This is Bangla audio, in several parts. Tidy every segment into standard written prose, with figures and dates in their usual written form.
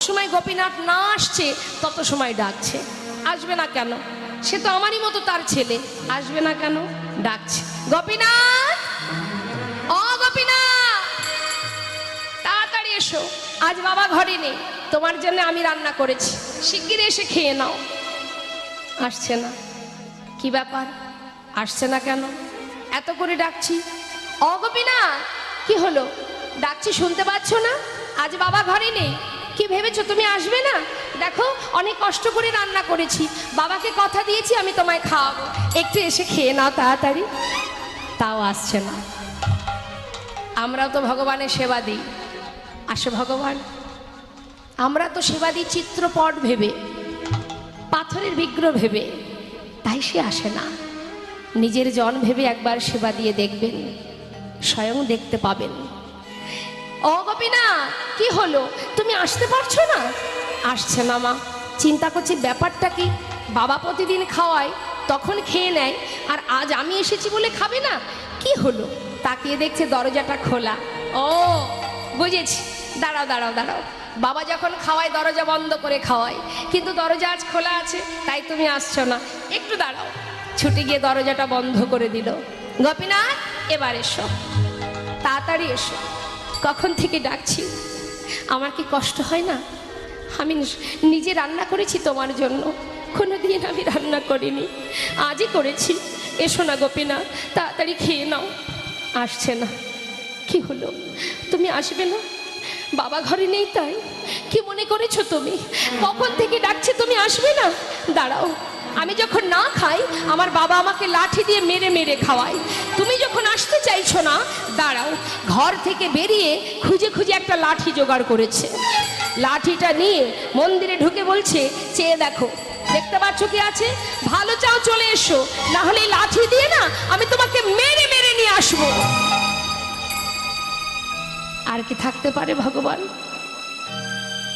সময় গোপীনাথ না আসছে তত সময় ডাকছে। আসবে না কেন? সে তো আমারই মতো তার ছেলে, আসবে না কেন? ডাকছে, গোপীনাথ, ও গোপীনাথ, তাড়াতাড়ি এসো, আজ বাবা ঘরে নেই, তোমার জন্য আমি রান্না করেছি, শিগগির এসে খেয়ে নাও। আসছে না, কি ব্যাপার? আসছে না কেন? এত করে ডাকছি, ও গোপীনাথ, কি হলো? ডাকছি শুনতে পাচ্ছ না? আজ বাবা ঘরে নেই। কি ভেবেছো তুমি আসবে না? দেখো অনেক কষ্ট করে রান্না করেছি, বাবাকে কথা দিয়েছি আমি তোমায় খাওয়াবো, একটু এসে খেয়ে নাও তাড়াতাড়ি। তাও আসছে না। আমরাও তো ভগবানের সেবা দিই, আসে ভগবান? আমরা তো সেবা দিই চিত্রপট ভেবে, পাথরের বিগ্রহ ভেবে, তাই সে আসে না। নিজের জন ভেবে একবার সেবা দিয়ে দেখবেন, স্বয়ং দেখতে পাবেন। ও গোপীনাথ, কি হলো? তুমি আসতে পারছো না? আসছে না মা। চিন্তা করছি ব্যাপারটা কি। বাবা প্রতিদিন খাওয়ায়, তখন খেয়ে নেয়, আর আজ আমি এসেছি বলে খাবে না? কি হলো? তাকিয়ে দেখছে দরজাটা খোলা। ও বুঝেছি, দাঁড়াও দাঁড়াও দাঁড়াও, বাবা যখন খাওয়ায় দরজা বন্ধ করে খাওয়ায়, কিন্তু দরজা আজ খোলা আছে, তাই তুমি আসছো না। একটু দাঁড়াও। ছুটে গিয়ে দরজাটা বন্ধ করে দিল। গোপীনাথ, এবার এসো, তাড়াতাড়ি এসো, কখন থেকে ডাকছি। আমার কি কষ্ট হয় না? আমি নিজে রান্না করেছি তোমার জন্য, কোনোদিন আমি রান্না করিনি, আজই করেছি। এসো না গোপীনাথ, তাড়াতাড়ি খেয়ে নাও। আসছে না, কি হলো? তুমি আসবে না? বাবা ঘরে নেই তাই? কি মনে করেছো তুমি? কখন থেকে ডাকছে, তুমি আসবে না? দাঁড়াও, আমি যখন না খাই আমার বাবা আমাকে লাঠি দিয়ে মেরে মেরে খাওয়ায়। তুমি যখন আসতে চাইছো না, দাঁড়াও, ঘর থেকে বেরিয়ে খুঁজে খুঁজে একটা লাঠি জোগাড় করেছে। লাঠিটা নিয়ে মন্দিরে ঢুকে বলছে, চেয়ে দেখো, দেখতে পাচ্ছ কি আছে? ভালো চাও চলে এসো, না হলে লাঠি দিয়ে না আমি তোমাকে মেরে মেরে নিয়ে আসবো। আর কি থাকতে পারে ভগবান?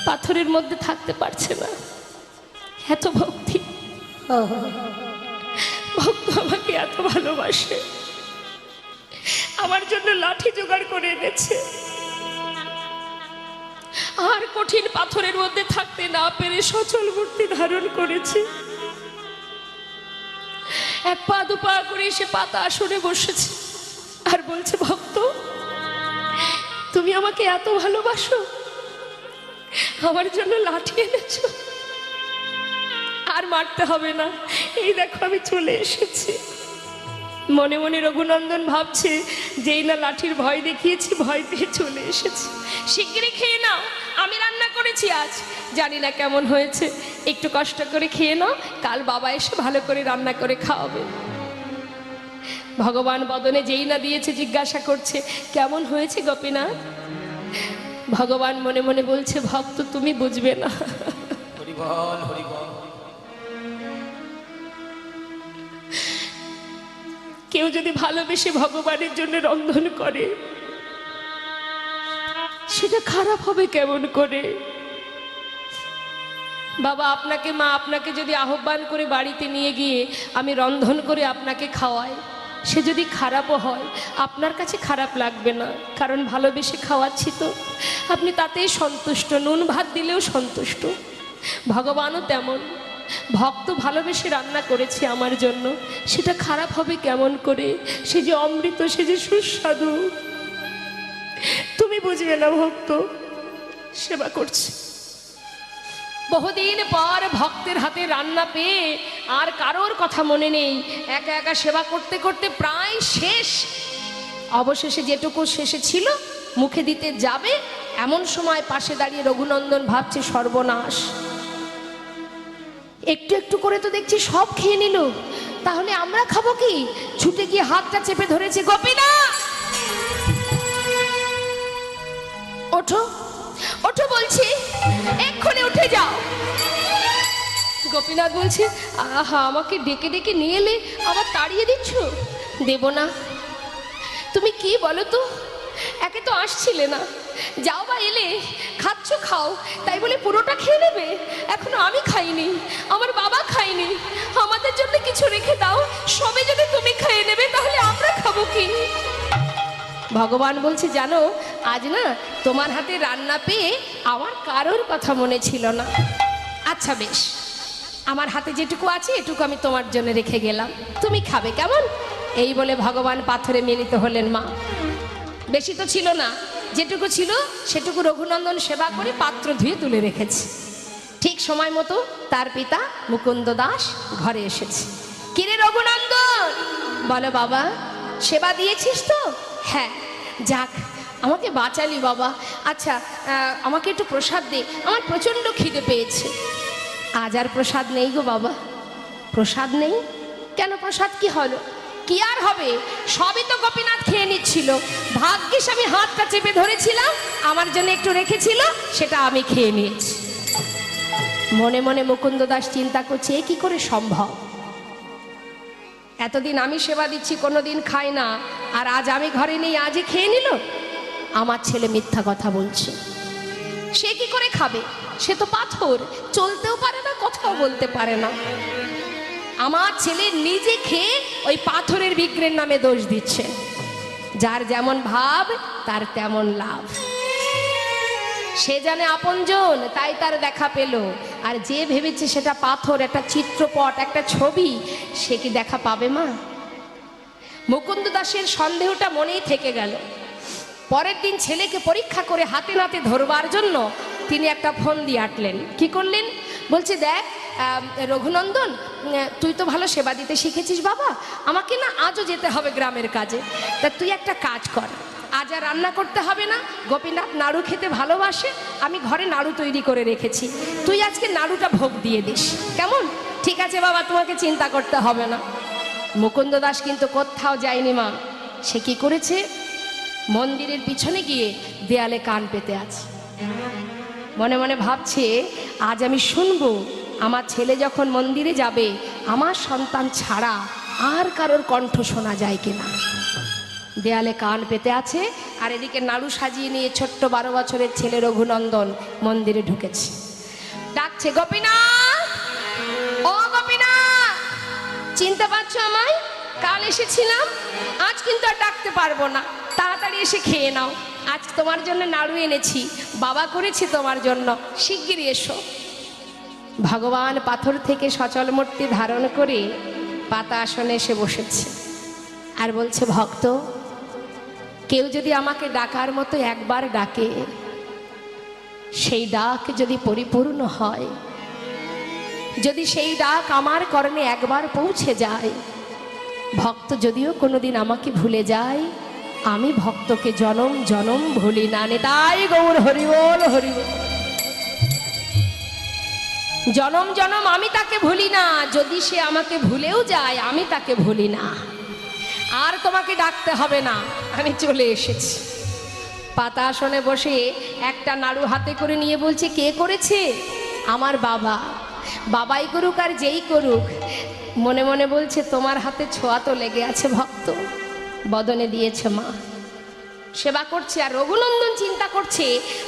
পাথরের মধ্যে থাকতে পারছে না, এত ভক্তি। ভক্ত আমাকে এত ভালোবাসে, আমার জন্য লাঠি জোগাড় করে এনেছে। আর কঠিন পাথরের মধ্যে থাকতে না পেরে সচল মূর্তি ধারণ করেছে। এক পা দু পা করে এসে পাতা আসনে বসেছে আর বলছে, ভক্ত তুমি আমাকে এত ভালোবাসো, আমার জন্য লাঠি এনেছো, আর মারতে হবে না, এই দেখো আমি চলে এসেছি। মনে মনে রঘুনন্দন ভাবছে, যেই না লাঠির ভয় দেখিয়েছি, ভয় পেয়ে চলে এসেছি। শিগগিরই খেয়ে নাও, আমি রান্না করেছি আজ, জানি না কেমন হয়েছে, একটু কষ্ট করে খেয়ে নাও, কাল বাবা এসে ভালো করে রান্না করে খাওয়াবে। ভগবান বদনে যেই না দিয়েছে জিজ্ঞাসা করছে, কেমন হয়েছে গোপীনাথ? ভগবান মনে মনে বলছে, ভক্ত তুমি বুঝবে না। হরি বল, হরি বল। কেউ যদি ভালোবেসে ভগবানের জন্য রন্ধন করে, সেটা খারাপ হবে কেমন করে? বাবা আপনাকে, মা আপনাকে যদি আহ্বান করে বাড়িতে নিয়ে গিয়ে আমি রন্ধন করে আপনাকে খাওয়াই, সে যদি খারাপও হয় আপনার কাছে খারাপ লাগবে না, কারণ ভালোবেসে খাওয়াচ্ছি তো, আপনি তাতেই সন্তুষ্ট, নুন ভাত দিলেও সন্তুষ্ট। ভগবানও তেমন, ভক্ত ভালোবেসে রান্না করেছে আমার জন্য, সেটা খারাপ হবে কেমন করে? সে যে অমৃত, সে যে সুস্বাদু, তুমি বুঝবে না ভক্ত, সেবা করছে। বহুদিন পর ভক্তের হাতে রান্না পেয়ে আর কারোর কথা মনে নেই, একা একা সেবা করতে করতে প্রায় শেষ। অবশেষে যেটুকু শেষে ছিল মুখে দিতে যাবে, এমন সময় পাশে দাঁড়িয়ে রঘুনন্দন ভাবছে, সর্বনাশ, একটু একটু করে তো দেখছি সব খেয়ে নিল, তাহলে আমরা খাবো কি? ছুটে গিয়ে হাতটা চেপে ধরেছে, গোপীনাথ ওঠো, ওঠো বলছি, এক্ষুনি উঠে যাও। গোপীনাথ বলছে, আহা, আমাকে ডেকে ডেকে নিয়ে এলে আবার তাড়িয়ে দিচ্ছ? দেব না। তুমি কি বলো তো, একে তো আসছিলে না, যাও বা এলে, খাচ্ছ খাও, তাই বলে পুরোটা খেয়ে নেবে? এখনো আমি খাইনি, আমার বাবা খাইনি, আমাদের জন্য কিছু রেখে দাও, সবে যদি তুমি খেয়ে নেবে তাহলে আমরা খাবো কি? ভগবান বলছে, জানো আজ না তোমার হাতে রান্না পেয়ে আমার কারোর কথা মনে ছিল না। আচ্ছা বেশ, আমার হাতে যেটুকু আছে এটুকু আমি তোমার জন্য রেখে গেলাম, তুমি খাবে কেমন? এই বলে ভগবান পাথরে মিলিত হলেন মা। বেশি তো ছিল না, যেটুকু ছিল সেটুকু রঘুনন্দন সেবা করে পাত্র ধুয়ে তুলে রেখেছে। ঠিক সময় মতো তার পিতা মুকুন্দ দাস ঘরে এসেছে। কিরে রঘুনন্দন, বলো বাবা, সেবা দিয়েছিস তো? হ্যাঁ। যাক, আমাকে বাঁচালি বাবা। আচ্ছা আমাকে একটু প্রসাদ দে, আমার প্রচণ্ড খিদে পেয়েছে। আজ আর প্রসাদ নেই গো বাবা। প্রসাদ নেই কেন? প্রসাদ কি হলো? কি আর হবে, সবই তো গোপীনাথ খেয়ে নিচ্ছিল। ভাগ্যিস আমি হাতটা চেপে ধরেছিলাম, আমার জন্য একটু রেখেছিল, সেটা আমি খেয়ে নিয়েছি। মনে মনে মুকুন্দ দাস চিন্তা করছে, এ কি করে সম্ভব? এতদিন আমি সেবা দিচ্ছি, কোনোদিন খাই না, আর আজ আমি ঘরে নেই, আজই খেয়ে নিল। আমার ছেলে মিথ্যা কথা বলছে। সে কি করে খাবে? সে তো পাথর, চলতেও পারে না, কথাও বলতে পারে না। আমার ছেলে নিজে খেয়ে ওই পাথরের বিগ্রের নামে দোষ দিচ্ছে। যার যেমন ভাব তার তেমন লাভ। সে জানে আপনজন, তাই তার দেখা পেল। আর যে ভেবেছে সেটা পাথর, একটা চিত্রপট, একটা ছবি, সে কি দেখা পাবে মা? মুকুন্দ দাসের সন্দেহটা মনেই থেকে গেল। পরের দিন ছেলেকে পরীক্ষা করে হাতে নাতে ধরবার জন্য তিনি একটা ফোন দিয়ে আটলেন। কি করলেন? বলছে, দেখ রঘুনন্দন, তুই তো ভালো সেবা দিতে শিখেছিস বাবা, আমাকে না আজও যেতে হবে গ্রামের কাজে। তা তুই একটা কাজ কর, আজ আর রান্না করতে হবে না। গোপীনাথ নাড়ু খেতে ভালোবাসে, আমি ঘরে নাড়ু তৈরি করে রেখেছি, তুই আজকে নাড়ুটা ভোগ দিয়ে দিস, কেমন? ঠিক আছে বাবা, তোমাকে চিন্তা করতে হবে না। মুকুন্দ দাস কিন্তু কোথাও যায়নি মা। সে কি করেছে? মন্দিরের পিছনে গিয়ে দেয়ালে কান পেতে আছে। মনে মনে ভাবছে, আজ আমি শুনবো আমার ছেলে যখন মন্দিরে যাবে, আমার সন্তান ছাড়া আর কারোর কণ্ঠ শোনা যায় কিনা। দেয়ালে কান পেতে আছে, আর এদিকে নাড়ু সাজিয়ে নিয়ে ছোট্ট 12 বছরের ছেলে রঘুনন্দন মন্দিরে ঢুকেছে। ডাকছে, গোপীনাথ, ও গোপীনাথ, চিনতে পারছো আমায়? কাল এসেছিলাম, আজ কিন্তু আর ডাকতে পারবো না, তাড়াতাড়ি এসে খেয়ে নাও। আজ তোমার জন্য নাড়ু এনেছি, বাবা করেছি তোমার জন্য, শিগগিরই এসো। ভগবান পাথর থেকে সচল মূর্তি ধারণ করে পাতা আসনে এসে বসেছে আর বলছে, ভক্ত, কেউ যদি আমাকে ডাকার মতো একবার ডাকে, সেই ডাক যদি পরিপূর্ণ হয়, যদি সেই ডাক আমার কর্ণে একবার পৌঁছে যায়, ভক্ত যদিও কোনোদিন আমাকে ভুলে যায়, আমি ভক্তকে জনম জনম ভুলি না। তাই গৌর হরিবল হরিবল। জনম জনম আমি তাকে ভুলি না, যদি সে আমাকে ভুলেও যায় আমি তাকে ভুলি না। আর তোমাকে ডাকতে হবে না, আমি চলে এসেছি। পাতা আসনে বসে একটা নাড়ু হাতে করে নিয়ে বলছে, কে করেছে? আমার বাবা। বাবাই করুক আর যেই করুক, মনে মনে বলছে, তোমার হাতে ছোঁয়া তো লেগে আছে ভক্ত, বদনে দিয়েছে মা। সেবা করছে, আর রঘুনন্দন চিন্তা করছে,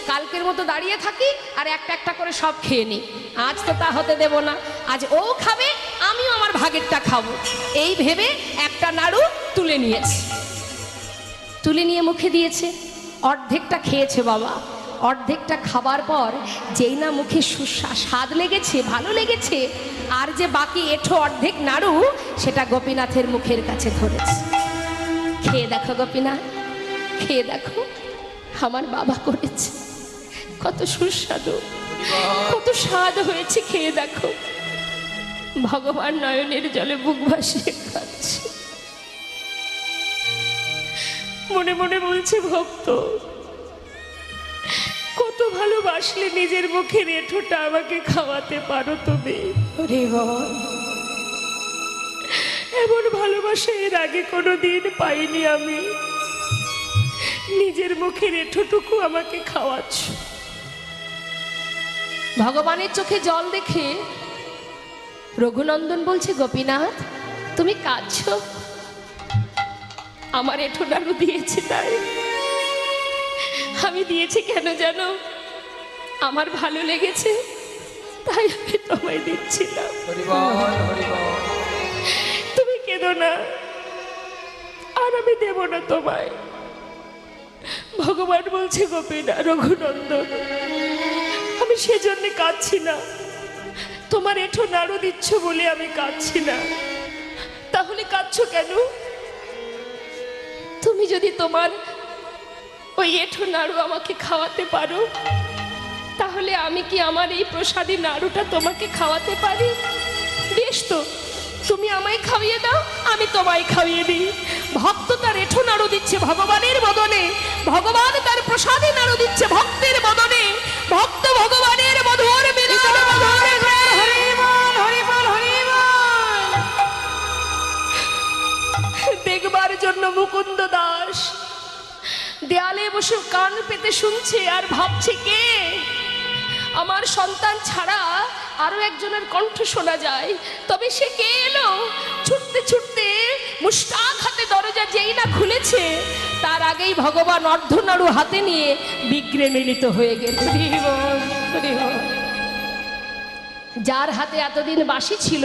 কালকের মতো দাঁড়িয়ে থাকি আর একটা একটা করে সব খেয়ে নিই। আজ তো তা হতে দেব না, আজ ও খাবে, আমিও আমার ভাগেরটা খাবো। এই ভেবে একটা নাড়ু তুলে নিয়েছে, তুলে নিয়ে মুখে দিয়েছে। অর্ধেকটা খেয়েছে বাবা। অর্ধেকটা খাবার পর যেই না মুখে স্বাদ লেগেছে, ভালো লেগেছে, আর যে বাকি এঁঠো অর্ধেক নাড়ু, সেটা গোপীনাথের মুখের কাছে ধরেছে। খেয়ে দেখো গোপীনাথ, খেয়ে দেখো, আমার বাবা করেছে, কত সুস্বাদু, কত স্বাদ হয়েছে, খেয়ে দেখো। ভগবান নয়নের জলে বুক ভাসিয়ে খাচ্ছে। মনে মনে বলছে, ভক্ত, কত ভালোবাসলে নিজের মুখের এঁঠোটা আমাকে খাওয়াতে পারো তুমি। ওরে বাবা, এমন ভালোবাসা এর আগে কোনোদিন পাইনি আমি। নিজের মুখের এঁঠোটুকু আমাকে খাওয়াচ্ছ। ভগবানের চোখে জল দেখে রঘুনন্দন বলছে, গোপীনাথ, তুমি কাঁদছো? আমার এঁঠো নাড়ু দিয়েছে তাই। আমি দিয়েছি কেন জানো? আমার ভালো লেগেছে, তাই আমি তোমায় দিচ্ছিলাম। তুমি কেঁদো না, আর আমি দেব না তোমায়। ভগবান বলছে গোপীনা রঘুনন্দন, আমি সেজন্য কাঁদছি না, তোমার এঁঠো নাড়ু দিচ্ছ বলে আমি কাঁদছি না। তাহলে কাঁদছো কেন? তুমি যদি তোমার ওই এঁঠো নাড়ু আমাকে খাওয়াতে পারো, তাহলে আমি কি আমার এই প্রসাদী নাড়ুটা তোমাকে খাওয়াতে পারি? বেশ তো, তুমি আমায় খাইয়ে দাও, আমি তোমায় খাইয়ে দিই। ভক্ত তার এঁঠো নাড়ু দিচ্ছে ভগবানের বদনে, ভগবান তার প্রসাদী নাড়ু দিচ্ছে ভক্তের বদনে। ভক্ত ভগবানের মধুর মিলন, মধুর দেখবার জন্য মুকুন্দ দাস দেয়ালে বসে কান পেতে শুনছে আর ভাবছে, কে আমার সন্তান ছাড়া আরো একজনের কণ্ঠ শোনা যায়, তবে সে কে এলো? ছুটতে ছুটতে মুষ্টাক হাতে দরজা যেই না খুলেছে, তার আগেই ভগবান অর্ধনাড়ু হাতে নিয়ে বিগ্রে মিলিত হয়ে গেল। যার হাতে এতদিন বাঁশি ছিল,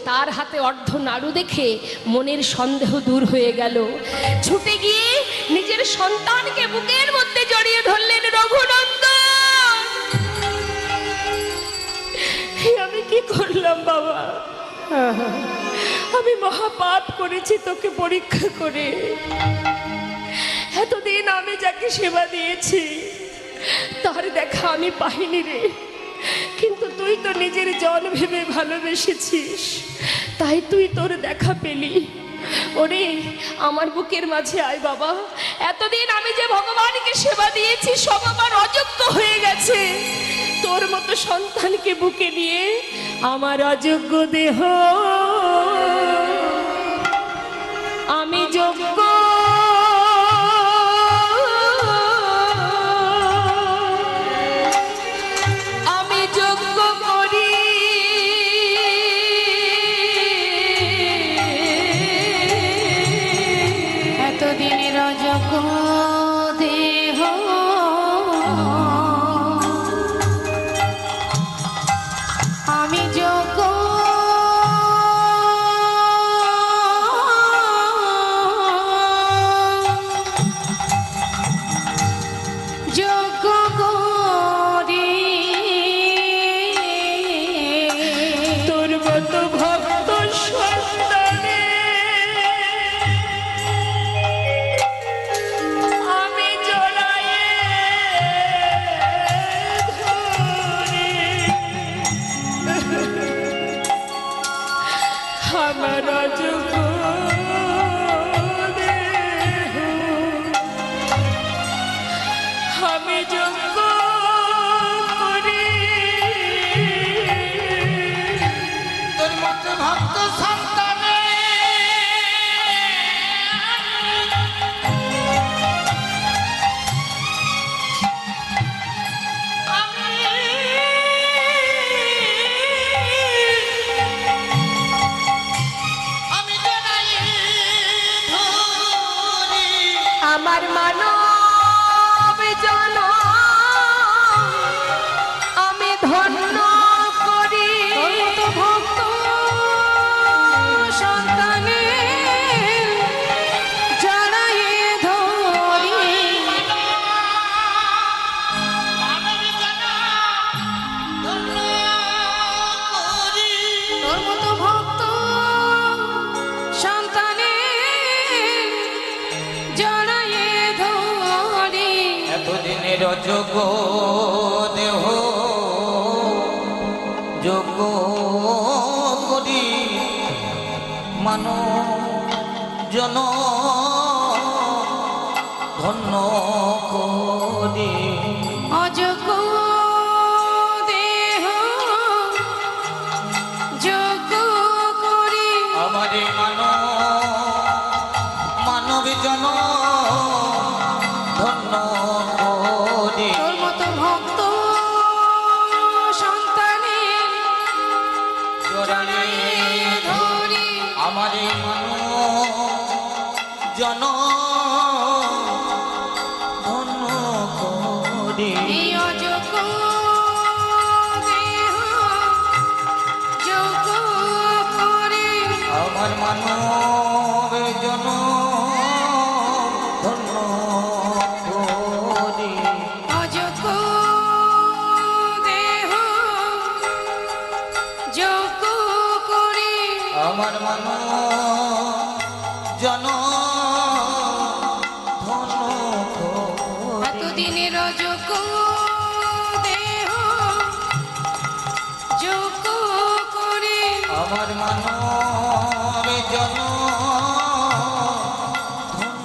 তার হাতে অর্ধ নাড়ু দেখে মনের সন্দেহ দূর হয়ে গেল। ছুটে গিয়ে নিজের সন্তানকে বুকের মধ্যে জড়িয়ে ধরলেন। রঘুনন্দন, আমি কি করলাম বাবা? আমি মহাপাপ করেছি তোকে পরীক্ষা করে। এতদিন আমি যাকে সেবা দিয়েছি তার দেখা আমি পাইনি রে, কিন্তু তুই তো নিজের জন ভেবে ভালোবেসেছিস, তাই তুই তোর দেখা পেলি। ওরে আমার বুকের মাঝে আয় বাবা, এতদিন আমি যে ভগবানকে সেবা দিয়েছি সব আমার অযোগ্য হয়ে গেছে। তোর মতো সন্তানকে বুকে নিয়ে আমার অযোগ্য দেহ আমি যোগ্য আমার মানব জন আমি ধন্য করি, ভক্ত সন্তানে জড়ায়ে ধরি। তোর মতো ভক্ত সন্তানে জড়ায়ে ধরি। এতদিনের অযোগ্য দেহ যোগ্য করি মানো জন ধন্য করি। অযোগ্য দেহ যোগ্য করি আমারে মানব জন ধন্য করি। তোর মতো ভক্ত সন্তানের জড়ায়ে ধরি। আমারে জন ধন্য করি। এই অযোগ্য দেহ যোগ্য করি। আমার মানব জন ধন্য আমার মন জন ধন করি এতদিনের যোগ দেহ যোগ করে আমার মন জন ধন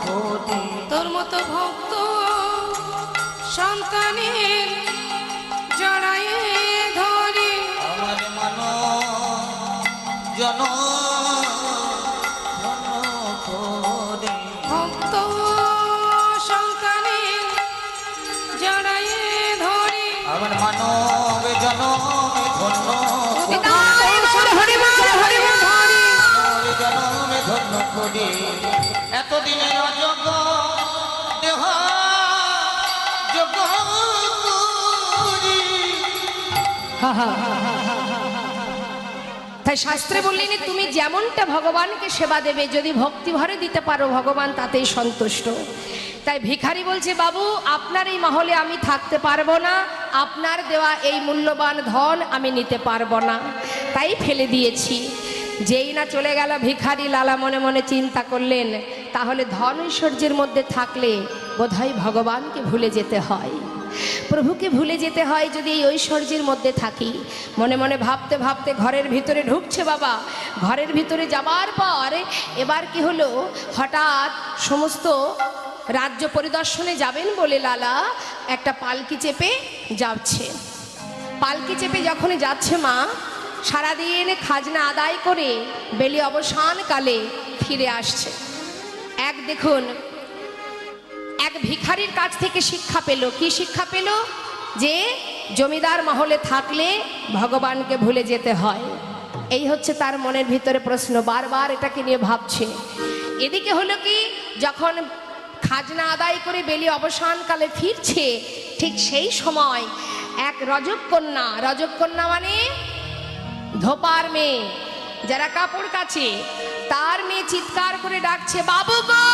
করি তোর মতো ভক্ত সন্তানের জড়ায়ে ধরে আমার মন জন ধন করি ভক্ত সন্তানের জড়ায়ে ধরে আমার মানব জনমে ধন্য জনমে ধন্য করি এতদিনে অযোগ্য দেহ যোগ্য করি তাই শাস্ত্রে বললেন তুমি যেমনটা ভগবানকে সেবা দেবে যদি ভক্তি ভরে দিতে পারো ভগবান তাতেই সন্তুষ্ট। তাই ভিখারি বলছে বাবু আপনার এই মহলে আমি থাকতে পারবো না, আপনার দেওয়া এই মূল্যবান ধন আমি নিতে পারবো না, তাই ফেলে দিয়েছি। যেই না চলে গেল ভিখারি লালা মনে মনে চিন্তা করলেন তাহলে ধন ঐশ্বর্যের মধ্যে থাকলে বোধহয় ভগবানকে ভুলে যেতে হয়, প্রভুকে ভুলে যেতে হয় যদি এই ঐশ্বর্যের মধ্যে থাকি। মনে মনে ভাবতে ভাবতে ঘরের ভিতরে ঢুকছে বাবা। ঘরের ভিতরে যাবার পর এবার কি হলো, হঠাৎ সমস্ত রাজ্য পরিদর্শনে যাবেন বলে লালা একটা পালকি চেপে যাচ্ছে। পালকি চেপে যখন যাচ্ছে মা, সারাদিন খাজনা আদায় করে বেলি অবসানকালে ফিরে আসছে। দেখুন এক ভিখারির কাছ থেকে শিক্ষা পেল। কি শিক্ষা পেল? যে জমিদার মহলে থাকলে ভগবানকে ভুলে যেতে হয়। এই হচ্ছে তার মনের ভিতরে প্রশ্ন, বারবার এটাকে নিয়ে ভাবছে। এদিকে হলো কি, যখন খাজনা আদায় করে বেলি অবসানকালে ফিরছে, ঠিক সেই সময় এক রজককন্যা মানে ধোপার মেয়ে, যারা কাপড় কাচে, তার মেয়ে চিৎকার করে ডাকছে, বাবু গো,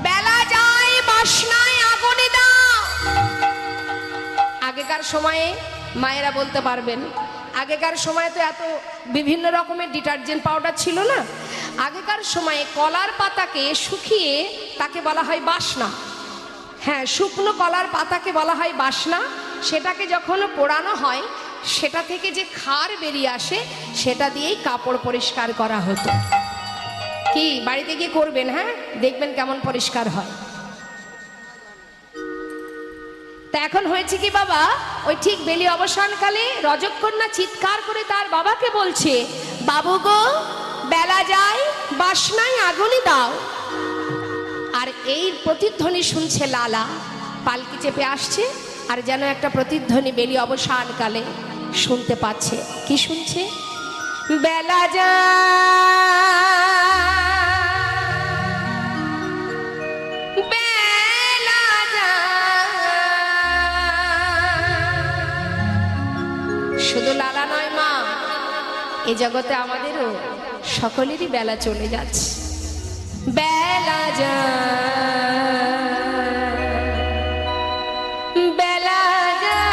বেলা যায়, বাসনায় আগুনে দাও। আগেকার সময়ে মায়েরা বলতে পারবেন, আগেকার সময়ে তো এত বিভিন্ন রকমের ডিটারজেন্ট পাউডার ছিল না। আগেকার সময়ে কলার পাতাকে শুকিয়ে তাকে বলা হয় বাসনা। হ্যাঁ, শুকনো কলার পাতাকে বলা হয় বাসনা। সেটাকে যখন পোড়ানো হয়, সেটা থেকে যে খার বেরিয়ে আসে, সেটা দিয়েই কাপড় পরিষ্কার করা হতো। কি বাড়িতে গিয়ে করবেন, হ্যাঁ, দেখবেন কেমন পরিষ্কার হয়। তা এখন হয়েছে কি বাবা, ওই ঠিক বেলি অবসানকালে রজককন্যা চিৎকার করে তার বাবাকে বলছে, বাবু গো, বেলা যায়, বাসনায় আগুনে দাও। আর এই প্রতিধ্বনি শুনছে লালা, পালকি চেপে আসছে, আর যেন একটা প্রতিধ্বনি বেলি অবসানকালে শুনতে পাচ্ছে। কি শুনছে? বেলা যায়, বেলা যায়। শুধু লালা নয় মা, এ জগতে আমাদেরও সকলেরই বেলা চলে যাচ্ছে। বেলা যায়, বেলা যায়।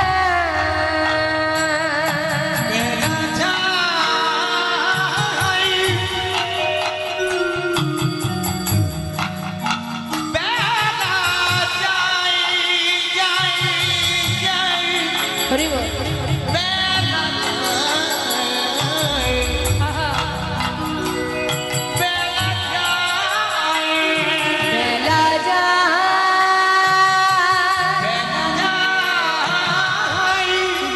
হরি বল। বেলা যায়, বেলা যায়, বেলা যায়,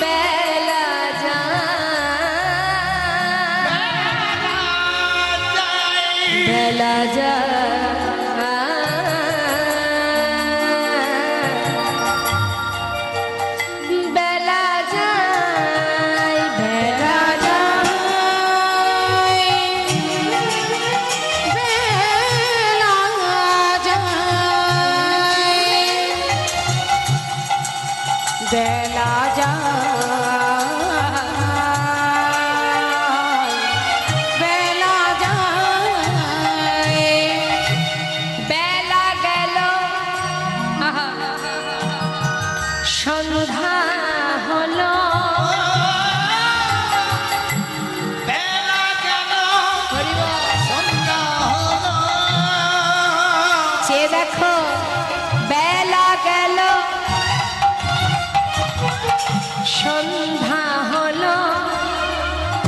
বেলা যায়, বেলা সন্ধ্যা হলো, সন্ধ্যা হলো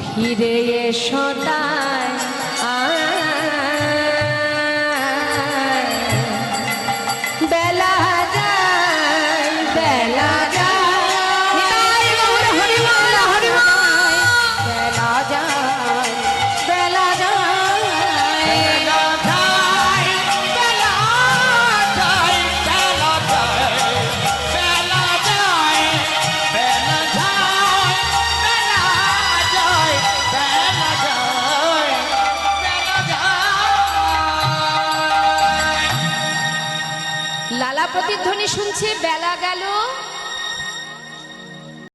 ফিরে এসো তাই বেলা যায় বেলা যায় নিতাই গৌর হরিবল হরিবল বেলা যায় বেলা যায় বেলা যায়, বেলা যায়, বেলা যায়, বেলা যায়, বেলা যায়, বেলা যায়, বেলা যায়। লালা প্রতিধ্বনি শুনছে বেলা গেল